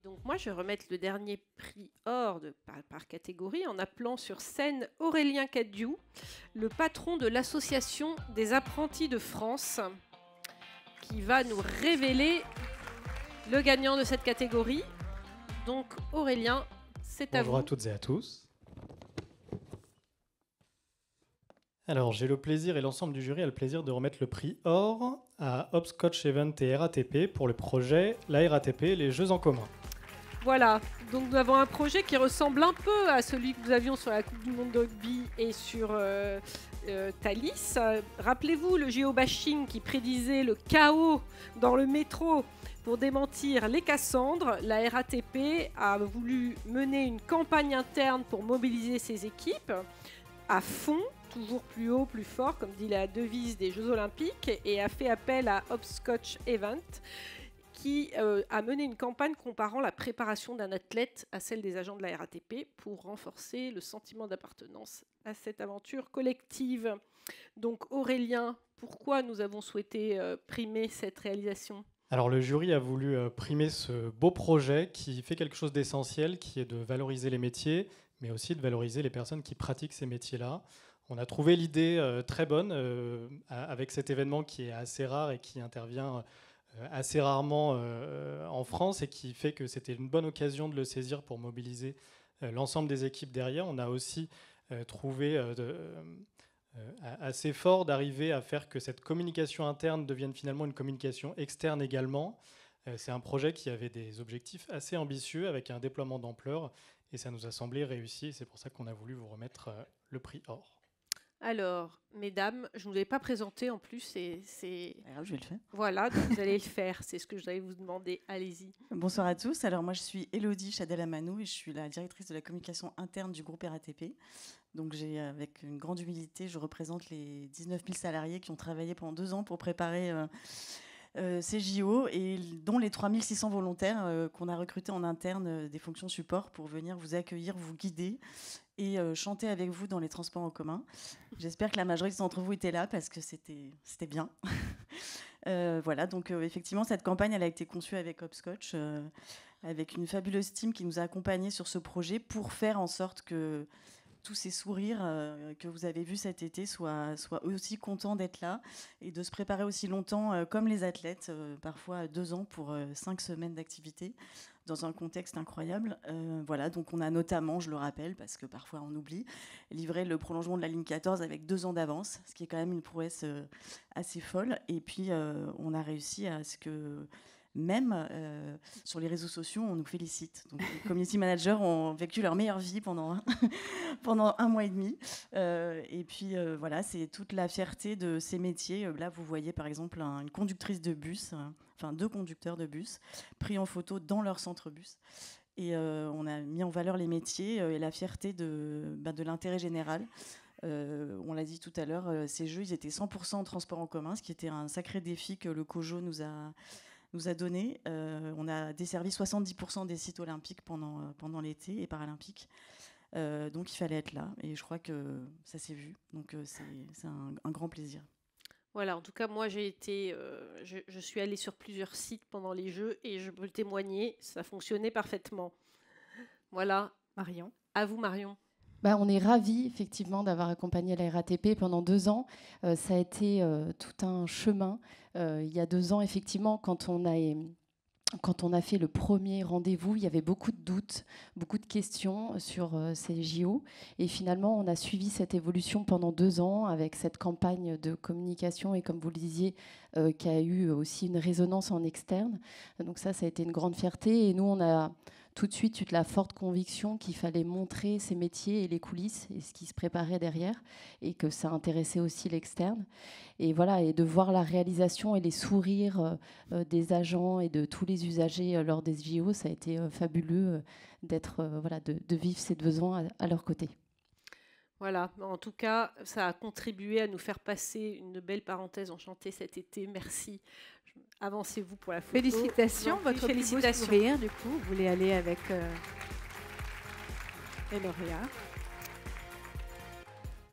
Donc moi, je vais remettre le dernier prix or par catégorie en appelant sur scène Aurélien Cadiou, le patron de l'Association des apprentis de France, qui va nous révéler le gagnant de cette catégorie. Donc Aurélien, c'est à vous. Bonjour à toutes et à tous. Alors, j'ai le plaisir et l'ensemble du jury a le plaisir de remettre le prix or à Hopscotch Event et RATP pour le projet La RATP, les Jeux en commun. Voilà, donc nous avons un projet qui ressemble un peu à celui que nous avions sur la Coupe du Monde de rugby et sur Thalys. Rappelez-vous le géobashing qui prédisait le chaos dans le métro pour démentir les Cassandres. La RATP a voulu mener une campagne interne pour mobiliser ses équipes à fond, toujours plus haut, plus fort, comme dit la devise des Jeux Olympiques, et a fait appel à Hopscotch Event, qui a mené une campagne comparant la préparation d'un athlète à celle des agents de la RATP pour renforcer le sentiment d'appartenance à cette aventure collective. Donc Aurélien, pourquoi nous avons souhaité primer cette réalisation ? Alors le jury a voulu primer ce beau projet qui fait quelque chose d'essentiel, qui est de valoriser les métiers, mais aussi de valoriser les personnes qui pratiquent ces métiers-là. On a trouvé l'idée très bonne avec cet événement qui est assez rare et qui intervient assez rarement en France et qui fait que c'était une bonne occasion de le saisir pour mobiliser l'ensemble des équipes derrière. On a aussi trouvé assez fort d'arriver à faire que cette communication interne devienne finalement une communication externe également. C'est un projet qui avait des objectifs assez ambitieux avec un déploiement d'ampleur et ça nous a semblé réussi. C'est pour ça qu'on a voulu vous remettre le prix or. Alors, mesdames, je ne vous l'ai pas présenté en plus. Alors, je vais le faire. Voilà, donc vous allez le faire. C'est ce que je vais vous demander. Allez-y. Bonsoir à tous. Alors, moi, je suis Élodie Chadel-Amanou et je suis la directrice de la communication interne du groupe RATP. Donc, avec une grande humilité, je représente les 19 000 salariés qui ont travaillé pendant 2 ans pour préparer ces JO et dont les 3 600 volontaires qu'on a recrutés en interne des fonctions support pour venir vous accueillir, vous guider et chanter avec vous dans les transports en commun. J'espère que la majorité d'entre vous étaient là parce que c'était bien. Voilà, donc effectivement, cette campagne elle a été conçue avec Hopscotch, avec une fabuleuse team qui nous a accompagnés sur ce projet pour faire en sorte que tous ces sourires que vous avez vus cet été soient aussi contents d'être là et de se préparer aussi longtemps comme les athlètes, parfois 2 ans pour 5 semaines d'activité dans un contexte incroyable. Voilà, donc on a notamment, je le rappelle parce que parfois on oublie, livré le prolongement de la ligne 14 avec 2 ans d'avance, ce qui est quand même une prouesse assez folle. Et puis on a réussi à ce que même sur les réseaux sociaux, on nous félicite. Donc, les community managers ont vécu leur meilleure vie pendant 1 mois et demi. Et puis, voilà, c'est toute la fierté de ces métiers. Là, vous voyez, par exemple, une conductrice de bus, enfin 2 conducteurs de bus, pris en photo dans leur centre-bus. Et on a mis en valeur les métiers et la fierté de l'intérêt général. On l'a dit tout à l'heure, ces jeux, ils étaient 100% en transport en commun, ce qui était un sacré défi que le COJO nous a donné. On a desservi 70% des sites olympiques pendant l'été et paralympiques. Donc il fallait être là et je crois que ça s'est vu. Donc c'est un grand plaisir. Voilà, en tout cas, moi, je suis allée sur plusieurs sites pendant les Jeux et je peux le témoigner, ça fonctionnait parfaitement. Voilà. Marion. À vous, Marion. On est ravis, effectivement, d'avoir accompagné la RATP pendant 2 ans. Ça a été tout un chemin. Il y a 2 ans, effectivement, quand on a fait le premier rendez-vous, il y avait beaucoup de doutes, beaucoup de questions sur ces JO. Et finalement, on a suivi cette évolution pendant 2 ans avec cette campagne de communication et, comme vous le disiez, qui a eu aussi une résonance en externe. Donc ça a été une grande fierté. Et nous, on a tout de suite eu de la forte conviction qu'il fallait montrer ces métiers et les coulisses et ce qui se préparait derrière et que ça intéressait aussi l'externe. Et voilà, et de voir la réalisation et les sourires des agents et de tous les usagers lors des JO, ça a été fabuleux de vivre ces 2 ans à leur côté. Voilà, en tout cas, ça a contribué à nous faire passer une belle parenthèse enchantée cet été. Merci. Avancez-vous pour la photo. Félicitations, votre plus beau sourire, du coup. Vous voulez aller avec les lauréats.